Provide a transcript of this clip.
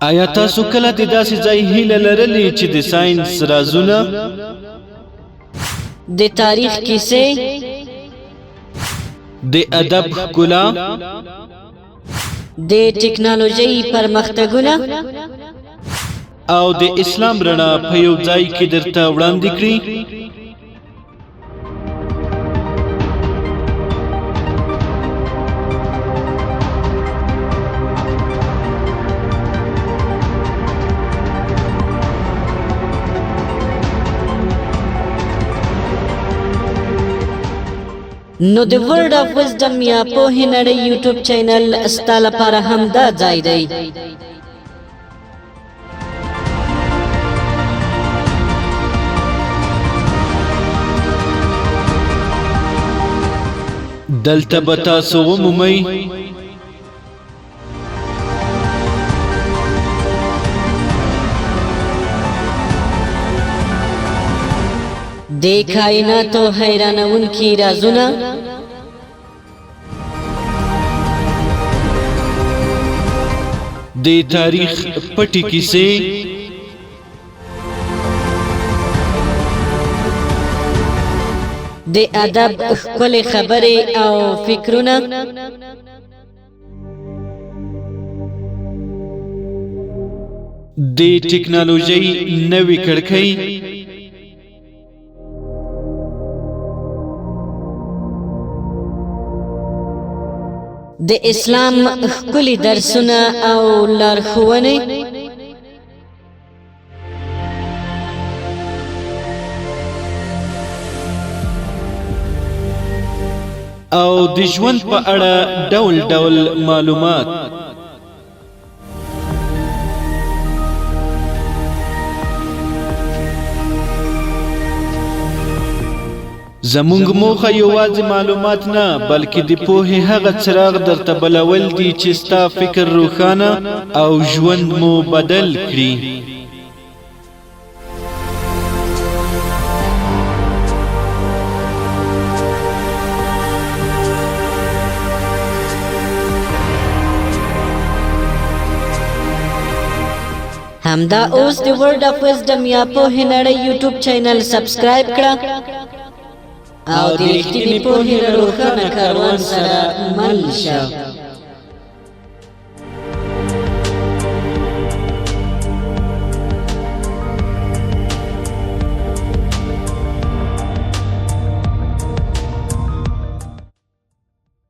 آیا تاسو کله د داسې ځای هیله لرلې چې د ساينس رازونه، د تاریخ کیسې، د ادب ښکلا، د ټکنالوژۍ پرمختګونه او د اسلام رڼا په یو ځای کې درته وړاندې کړي؟ نو د ورلد اف وزډم یا پوهې نړۍ یوټیوب چینل ستا لپاره هم دا ځای دی. دلته به تاسو ومومئ د کائناتو حیرانونکي رازونه، د تاریخ پټې کیسې، د ادب ښکلې خبرې او فکرونه، د ټکنالوژۍ نوې کړکۍ، د اسلام ښکلي درسونه او لارښوونې، او د ژوند په اړه ډول ډول معلومات. زمونږ موخه یوازې معلومات نه بلکې د پوهې هغه څراغ درته بلول دي چې ستا فکر روښانه او ژوند مو بدل کړي. همدا اوس د ورلد اف وزډم یا پوهې نړۍ یوټیوب چینل سبسکرایب کړه او د رښتینې پوهې له روښانه کاروان سره مل شه.